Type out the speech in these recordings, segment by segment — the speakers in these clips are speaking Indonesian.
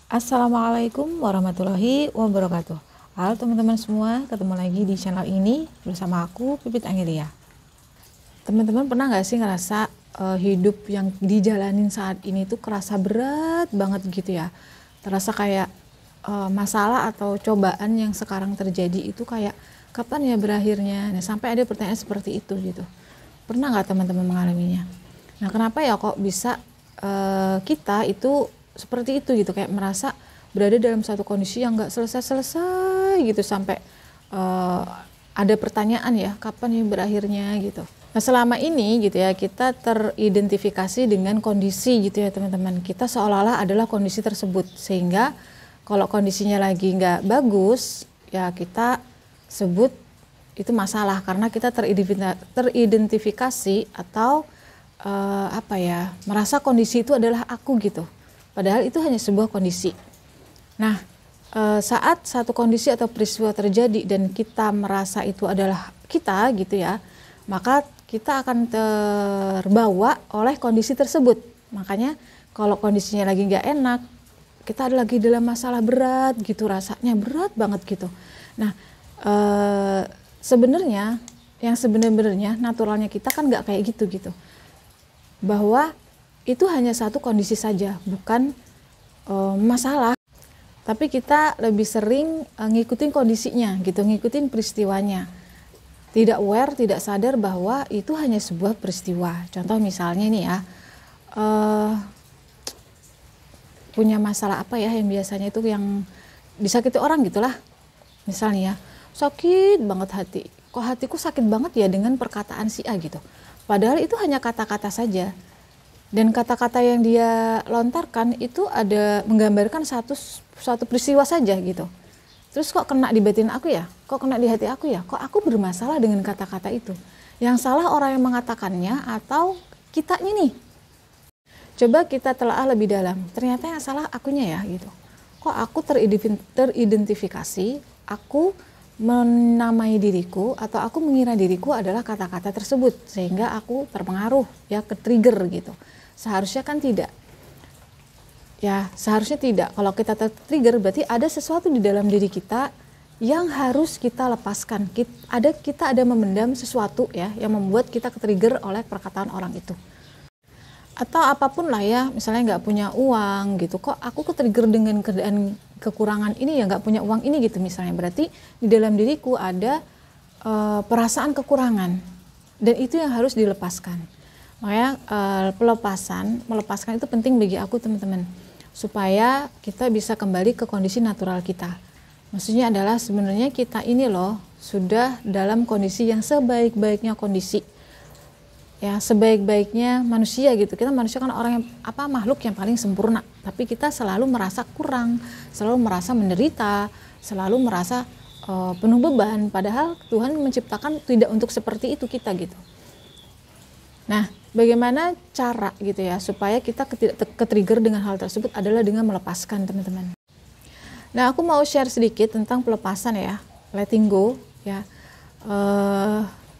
Assalamualaikum warahmatullahi wabarakatuh. Halo teman-teman semua, ketemu lagi di channel ini bersama aku Pipit Angelia. Teman-teman pernah nggak sih ngerasa hidup yang dijalanin saat ini tuh kerasa berat banget gitu ya? Terasa kayak masalah atau cobaan yang sekarang terjadi itu kayak kapan ya berakhirnya? Nah, sampai ada pertanyaan seperti itu gitu. Pernah nggak teman-teman mengalaminya? Nah, kenapa ya kok bisa kita itu seperti itu gitu, kayak merasa berada dalam satu kondisi yang nggak selesai-selesai gitu sampai ada pertanyaan ya kapan ini berakhirnya gitu. Nah, selama ini gitu ya kita teridentifikasi dengan kondisi gitu ya teman-teman, kita seolah-olah adalah kondisi tersebut, sehingga kalau kondisinya lagi nggak bagus ya kita sebut itu masalah karena kita teridentifikasi atau merasa kondisi itu adalah aku gitu. Padahal itu hanya sebuah kondisi. Nah, saat satu kondisi atau peristiwa terjadi dan kita merasa itu adalah kita gitu ya, maka kita akan terbawa oleh kondisi tersebut. Makanya kalau kondisinya lagi nggak enak, kita ada lagi dalam masalah berat gitu, rasanya berat banget gitu. Nah, sebenarnya yang sebenarnya naturalnya kita kan nggak kayak gitu. Bahwa itu hanya satu kondisi saja, bukan masalah. Tapi kita lebih sering ngikutin kondisinya gitu, ngikutin peristiwanya. Tidak aware, tidak sadar bahwa itu hanya sebuah peristiwa. Contoh misalnya nih ya, punya masalah apa ya yang biasanya itu yang disakiti orang gitulah. Misalnya ya, sakit banget hati. Kok hatiku sakit banget ya dengan perkataan si A gitu. Padahal itu hanya kata-kata saja. Dan kata-kata yang dia lontarkan itu ada menggambarkan suatu peristiwa saja gitu. Terus kok kena di batin aku ya? Kok kena di hati aku ya? Kok aku bermasalah dengan kata-kata itu? Yang salah orang yang mengatakannya atau kitanya nih? Coba kita telaah lebih dalam. Ternyata yang salah akunya ya gitu. Kok aku teridentifikasi, aku menamai diriku atau aku mengira diriku adalah kata-kata tersebut sehingga aku terpengaruh ya, ke trigger gitu. Seharusnya kan tidak. Ya, seharusnya tidak. Kalau kita tertrigger berarti ada sesuatu di dalam diri kita yang harus kita lepaskan. Kita ada memendam sesuatu ya yang membuat kita ketrigger oleh perkataan orang itu. Atau apapun lah ya, misalnya nggak punya uang gitu, kok aku ketrigger dengan keadaan kekurangan ini ya, nggak punya uang ini gitu misalnya, berarti di dalam diriku ada perasaan kekurangan dan itu yang harus dilepaskan. Makanya melepaskan itu penting bagi aku teman-teman, supaya kita bisa kembali ke kondisi natural kita. Maksudnya adalah sebenarnya kita ini loh sudah dalam kondisi yang sebaik-baiknya kondisi. Ya, sebaik-baiknya manusia gitu. Kita manusia kan orang yang makhluk yang paling sempurna, tapi kita selalu merasa kurang, selalu merasa menderita, selalu merasa penuh beban, padahal Tuhan menciptakan tidak untuk seperti itu kita gitu. Nah, bagaimana cara gitu ya supaya kita ketrigger dengan hal tersebut adalah dengan melepaskan teman-teman. Nah, aku mau share sedikit tentang pelepasan ya, letting go ya,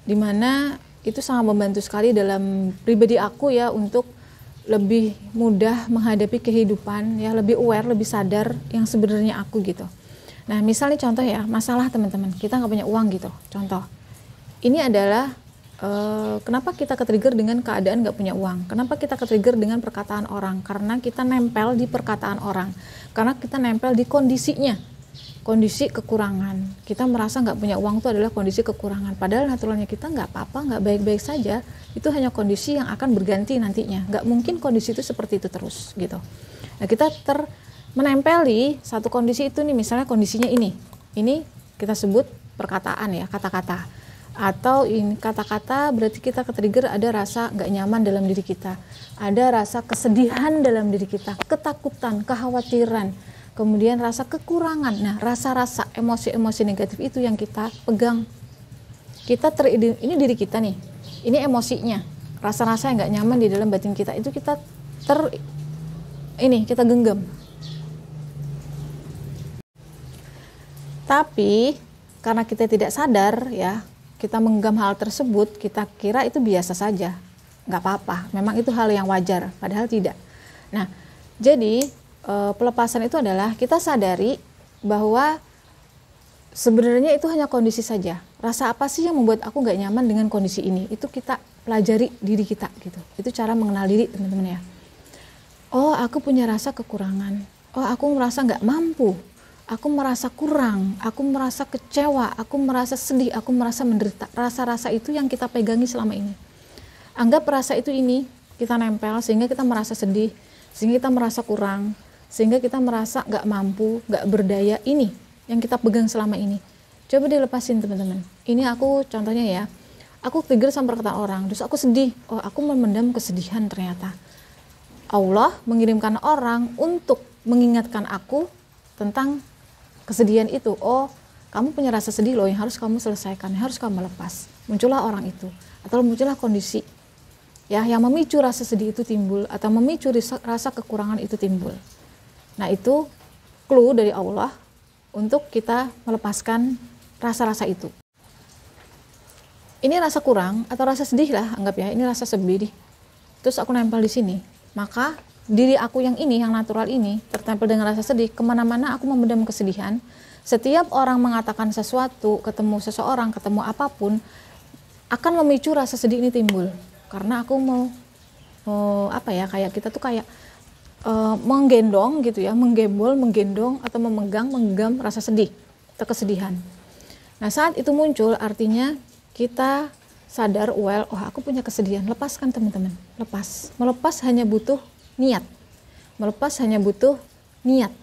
dimana itu sangat membantu sekali dalam pribadi aku ya untuk lebih mudah menghadapi kehidupan ya, lebih aware, lebih sadar yang sebenarnya aku gitu. Nah, misalnya contoh ya, masalah teman-teman, kita nggak punya uang gitu, contoh. Ini adalah kenapa kita ketrigger dengan keadaan nggak punya uang? Kenapa kita ketrigger dengan perkataan orang? Karena kita nempel di perkataan orang, karena kita nempel di kondisinya, kondisi kekurangan. Kita merasa nggak punya uang itu adalah kondisi kekurangan, padahal naturalnya kita nggak apa-apa, nggak baik-baik saja. Itu hanya kondisi yang akan berganti nantinya, nggak mungkin kondisi itu seperti itu terus gitu. Nah, kita menempeli satu kondisi itu nih, misalnya kondisinya ini kita sebut perkataan ya, kata-kata. Atau ini kata-kata berarti kita ketrigger ada rasa nggak nyaman dalam diri kita, ada rasa kesedihan dalam diri kita, ketakutan, kekhawatiran, kemudian rasa kekurangan. Nah, rasa-rasa emosi-emosi negatif itu yang kita pegang. Ini diri kita nih, ini emosinya, rasa-rasa yang nggak nyaman di dalam batin kita itu kita genggam. Tapi karena kita tidak sadar ya, kita menggenggam hal tersebut, kita kira itu biasa saja, nggak apa-apa, memang itu hal yang wajar, padahal tidak. Nah, jadi pelepasan itu adalah kita sadari bahwa sebenarnya itu hanya kondisi saja. Rasa apa sih yang membuat aku nggak nyaman dengan kondisi ini? Itu kita pelajari diri kita gitu. Itu cara mengenal diri teman-teman ya. Oh, aku punya rasa kekurangan. Oh, aku merasa nggak mampu. Aku merasa kurang. Aku merasa kecewa. Aku merasa sedih. Aku merasa menderita. Rasa-rasa itu yang kita pegangi selama ini. Anggap rasa itu ini kita nempel sehingga kita merasa sedih, sehingga kita merasa kurang, sehingga kita merasa nggak mampu, nggak berdaya. Ini yang kita pegang selama ini. Coba dilepasin teman-teman. Ini aku contohnya ya. Aku trigger sama perkataan orang, terus aku sedih. Oh, aku memendam kesedihan ternyata. Allah mengirimkan orang untuk mengingatkan aku tentang kesedihan itu. Oh, kamu punya rasa sedih loh yang harus kamu selesaikan, yang harus kamu lepas. Muncullah orang itu, atau muncullah kondisi ya yang memicu rasa sedih itu timbul, atau memicu rasa kekurangan itu timbul. Nah, itu clue dari Allah untuk kita melepaskan rasa-rasa itu. Ini rasa kurang atau rasa sedih lah, anggap ya, ini rasa sedih. Terus aku nempel di sini, maka diri aku yang ini, yang natural ini, tertempel dengan rasa sedih, kemana-mana aku memendam kesedihan. Setiap orang mengatakan sesuatu, ketemu seseorang, ketemu apapun, akan memicu rasa sedih ini timbul. Karena aku mau apa ya, kayak kita tuh kayak menggendong gitu ya, menggembol, menggendong atau menggenggam rasa sedih atau kesedihan. Nah, saat itu muncul artinya kita sadar, well, oh aku punya kesedihan, lepaskan teman-teman, lepas. Melepas hanya butuh niat, melepas hanya butuh niat,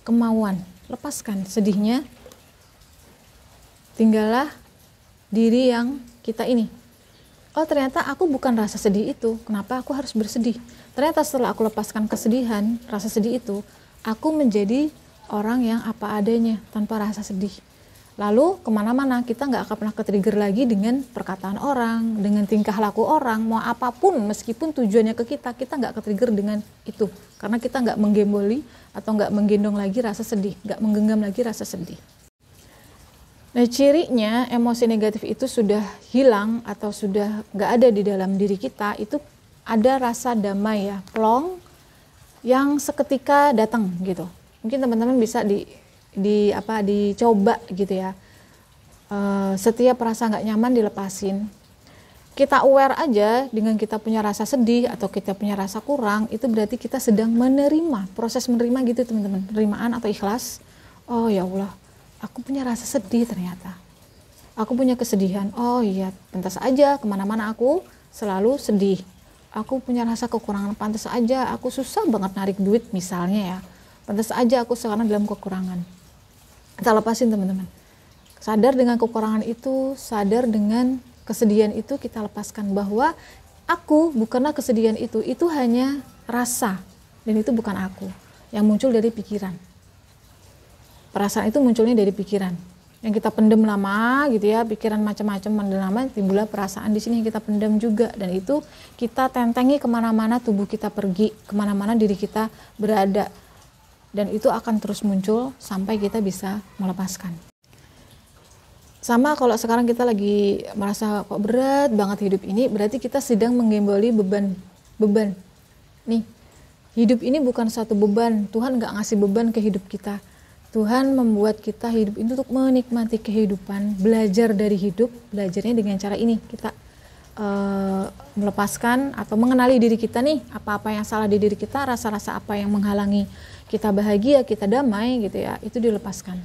kemauan, lepaskan sedihnya, tinggallah diri yang kita ini. Oh, ternyata aku bukan rasa sedih itu, kenapa aku harus bersedih? Ternyata setelah aku lepaskan kesedihan, rasa sedih itu, aku menjadi orang yang apa adanya, tanpa rasa sedih. Lalu kemana-mana kita nggak akan pernah ke-trigger lagi dengan perkataan orang, dengan tingkah laku orang, mau apapun, meskipun tujuannya ke kita nggak ke-trigger dengan itu. Karena kita nggak menggemboli atau nggak menggendong lagi rasa sedih, nggak menggenggam lagi rasa sedih. Nah, cirinya emosi negatif itu sudah hilang atau sudah nggak ada di dalam diri kita, itu ada rasa damai ya, plong yang seketika datang gitu. Mungkin teman-teman bisa dicoba gitu ya. Setiap rasa nggak nyaman dilepasin. Kita aware aja dengan kita punya rasa sedih atau kita punya rasa kurang, itu berarti kita sedang menerima, proses menerima gitu teman-teman, penerimaan atau ikhlas. Oh ya Allah, aku punya rasa sedih ternyata. Aku punya kesedihan. Oh iya, pantas aja kemana-mana aku selalu sedih. Aku punya rasa kekurangan, pantas aja aku susah banget narik duit misalnya ya. Pantas aja aku sekarang dalam kekurangan. Kita lepasin teman-teman. Sadar dengan kekurangan itu, sadar dengan kesedihan itu, kita lepaskan bahwa aku bukanlah kesedihan itu hanya rasa. Dan itu bukan aku, yang muncul dari pikiran. Perasaan itu munculnya dari pikiran. Yang kita pendam lama gitu ya, pikiran macam-macam pendam lama, timbullah perasaan di sini yang kita pendam juga, dan itu kita tentengi kemana-mana tubuh kita pergi, kemana-mana diri kita berada, dan itu akan terus muncul sampai kita bisa melepaskan. Sama kalau sekarang kita lagi merasa kok berat banget hidup ini, berarti kita sedang menggemboli beban. Nih, hidup ini bukan satu beban, Tuhan nggak ngasih beban ke hidup kita. Tuhan membuat kita hidup ini untuk menikmati kehidupan, belajar dari hidup, belajarnya dengan cara ini, kita melepaskan atau mengenali diri kita nih, apa-apa yang salah di diri kita, rasa-rasa apa yang menghalangi kita bahagia, kita damai gitu ya, itu dilepaskan.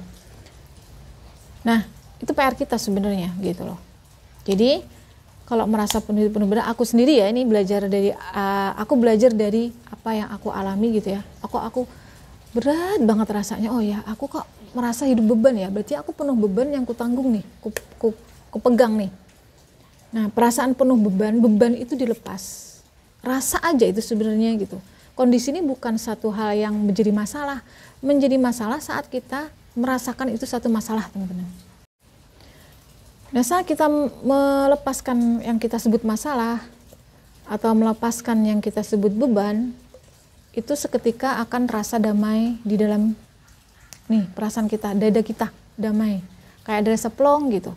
Nah, itu PR kita sebenarnya gitu loh. Jadi kalau merasa penuh berat, aku sendiri ya, ini belajar dari aku belajar dari apa yang aku alami gitu ya. Aku berat banget rasanya. Oh ya, aku kok merasa hidup beban ya. Berarti aku penuh beban yang kutanggung nih, kupegang nih. Nah, perasaan penuh beban itu dilepas. Rasa aja itu sebenarnya gitu. Kondisi ini bukan satu hal yang menjadi masalah. Menjadi masalah saat kita merasakan itu satu masalah, teman-teman. Nah, saat kita melepaskan yang kita sebut masalah atau melepaskan yang kita sebut beban, itu seketika akan rasa damai di dalam nih perasaan kita, dada kita damai, kayak ada rasa plong gitu.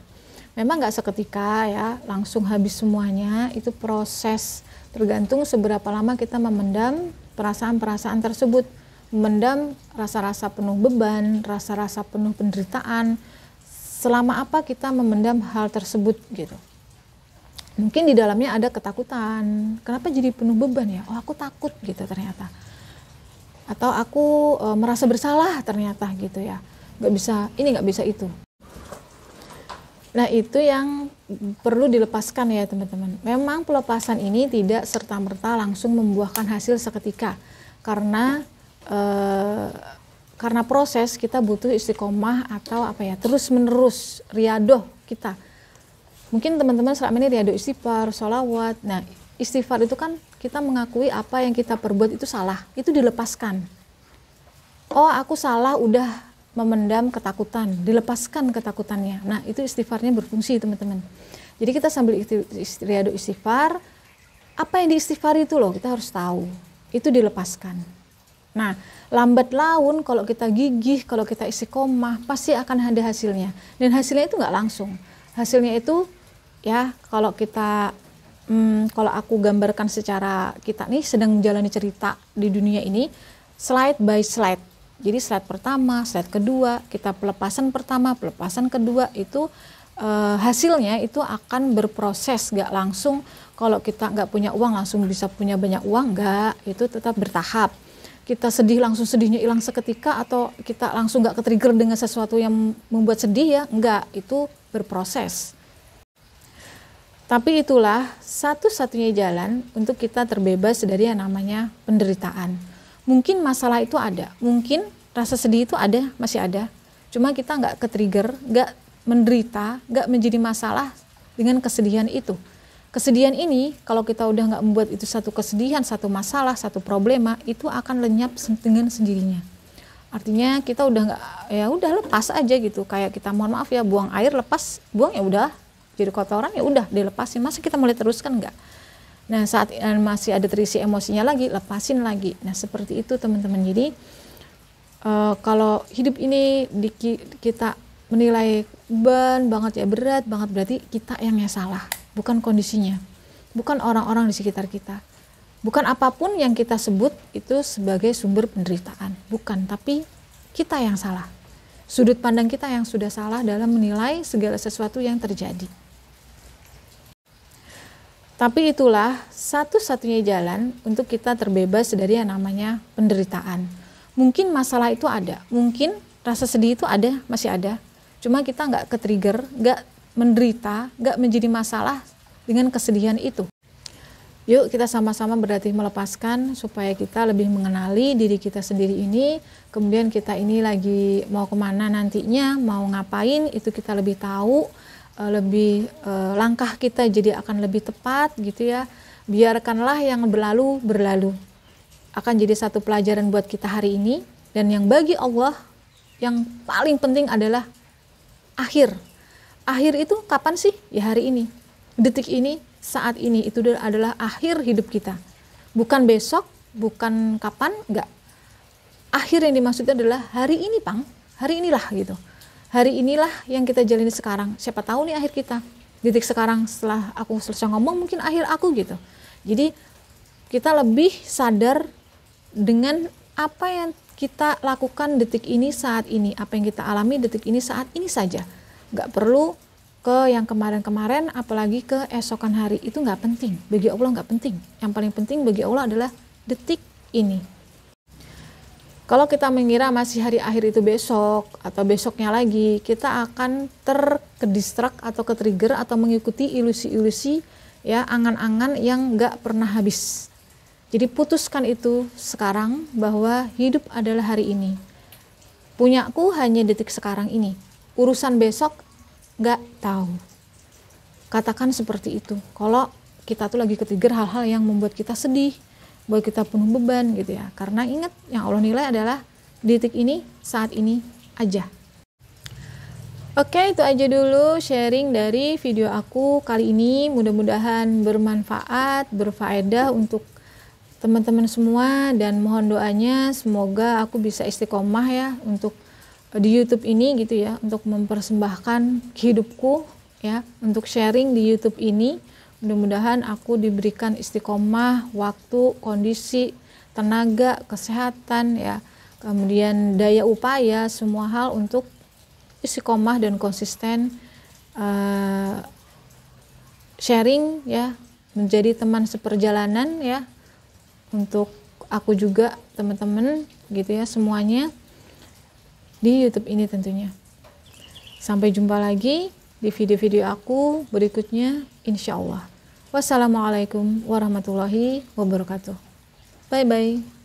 Memang nggak seketika ya, langsung habis semuanya, itu proses, tergantung seberapa lama kita memendam perasaan-perasaan tersebut. memendam rasa-rasa penuh beban, rasa-rasa penuh penderitaan. Selama apa kita memendam hal tersebut gitu. Mungkin di dalamnya ada ketakutan. Kenapa jadi penuh beban ya? Oh, aku takut gitu ternyata. Atau aku merasa bersalah ternyata gitu ya. Nggak bisa ini, nggak bisa itu. Nah, itu yang perlu dilepaskan ya teman-teman. Memang pelepasan ini tidak serta-merta langsung membuahkan hasil seketika. Karena proses kita butuh istiqomah atau apa ya, terus-menerus riadoh kita. Mungkin teman-teman selama ini riadoh istighfar, sholawat. Nah, istighfar itu kan kita mengakui apa yang kita perbuat itu salah. Itu dilepaskan. Oh, aku salah, udah memendam ketakutan, dilepaskan ketakutannya. Nah, itu istighfarnya berfungsi teman-teman. Jadi kita sambil riadoh istighfar, apa yang diistighfari itu loh kita harus tahu, itu dilepaskan. Nah, lambat laun kalau kita gigih, kalau kita istiqomah, pasti akan ada hasilnya. Dan hasilnya itu nggak langsung. Hasilnya itu ya kalau kita kalau aku gambarkan secara kita nih sedang menjalani cerita di dunia ini slide by slide. Jadi slide pertama, slide kedua, kita pelepasan pertama, pelepasan kedua itu hasilnya itu akan berproses, nggak langsung. Kalau kita nggak punya uang langsung bisa punya banyak uang, nggak, itu tetap bertahap. Kita sedih langsung sedihnya hilang seketika, atau kita langsung nggak ke-trigger dengan sesuatu yang membuat sedih ya, nggak, itu berproses. Tapi itulah satu-satunya jalan untuk kita terbebas dari yang namanya penderitaan. Mungkin masalah itu ada, mungkin rasa sedih itu ada, masih ada. Cuma kita nggak ke-trigger, nggak menderita, nggak menjadi masalah dengan kesedihan itu. Kesedihan ini, kalau kita udah nggak membuat itu satu kesedihan, satu masalah, satu problema, itu akan lenyap dengan sendirinya. Artinya kita udah nggak, ya udah lepas aja gitu. Kayak kita mohon maaf ya, buang air lepas, buang ya udah, jadi kotoran ya udah dilepasin. Masa kita mulai teruskan nggak? Nah, saat masih ada terisi emosinya lagi, lepasin lagi. Nah, seperti itu teman-teman. Jadi kalau hidup ini kita menilai beban banget ya, berat banget, berarti kita yang salah, bukan kondisinya, bukan orang-orang di sekitar kita, bukan apapun yang kita sebut itu sebagai sumber penderitaan, bukan, tapi kita yang salah. Sudut pandang kita yang sudah salah dalam menilai segala sesuatu yang terjadi. Tapi itulah satu-satunya jalan untuk kita terbebas dari yang namanya penderitaan. Mungkin masalah itu ada, mungkin rasa sedih itu ada, masih ada. Cuma kita nggak ke-trigger, nggak menderita, nggak menjadi masalah dengan kesedihan itu. Yuk kita sama-sama berarti melepaskan supaya kita lebih mengenali diri kita sendiri ini. Kemudian kita ini lagi mau kemana nantinya, mau ngapain, itu kita lebih tahu. Langkah kita jadi akan lebih tepat gitu ya. Biarkanlah yang berlalu berlalu, akan jadi satu pelajaran buat kita hari ini. Dan yang bagi Allah yang paling penting adalah akhir itu kapan sih? Ya hari ini, detik ini, saat ini, itu adalah akhir hidup kita, bukan besok, bukan kapan, enggak. Akhir yang dimaksudnya adalah hari ini, Pang, hari inilah gitu. Hari inilah yang kita jalani sekarang. Siapa tahu nih akhir kita. Detik sekarang setelah aku selesai ngomong mungkin akhir aku gitu. Jadi kita lebih sadar dengan apa yang kita lakukan detik ini saat ini. Apa yang kita alami detik ini saat ini saja. Nggak perlu ke yang kemarin-kemarin, apalagi ke esokan hari. Itu nggak penting. Bagi Allah nggak penting. Yang paling penting bagi Allah adalah detik ini. Kalau kita mengira masih hari akhir itu besok atau besoknya lagi, kita akan terkedistrak atau ke-trigger atau mengikuti ilusi-ilusi ya, angan-angan yang nggak pernah habis. Jadi putuskan itu sekarang bahwa hidup adalah hari ini. Punyaku hanya detik sekarang ini. Urusan besok nggak tahu. Katakan seperti itu. Kalau kita tuh lagi ke-trigger hal-hal yang membuat kita sedih, buat kita penuh beban gitu ya. Karena ingat yang Allah nilai adalah detik ini, saat ini aja. Oke, itu aja dulu sharing dari video aku kali ini. Mudah-mudahan bermanfaat, berfaedah untuk teman-teman semua, dan mohon doanya semoga aku bisa istiqomah ya untuk di YouTube ini gitu ya, untuk mempersembahkan hidupku ya, untuk sharing di YouTube ini. Mudah-mudahan aku diberikan istiqomah, waktu, kondisi, tenaga, kesehatan ya, kemudian daya upaya, semua hal untuk istiqomah dan konsisten sharing ya, menjadi teman seperjalanan ya, untuk aku juga teman-teman gitu ya semuanya di YouTube ini tentunya. Sampai jumpa lagi di video-video aku berikutnya insya Allah. Wassalamualaikum warahmatullahi wabarakatuh. Bye bye.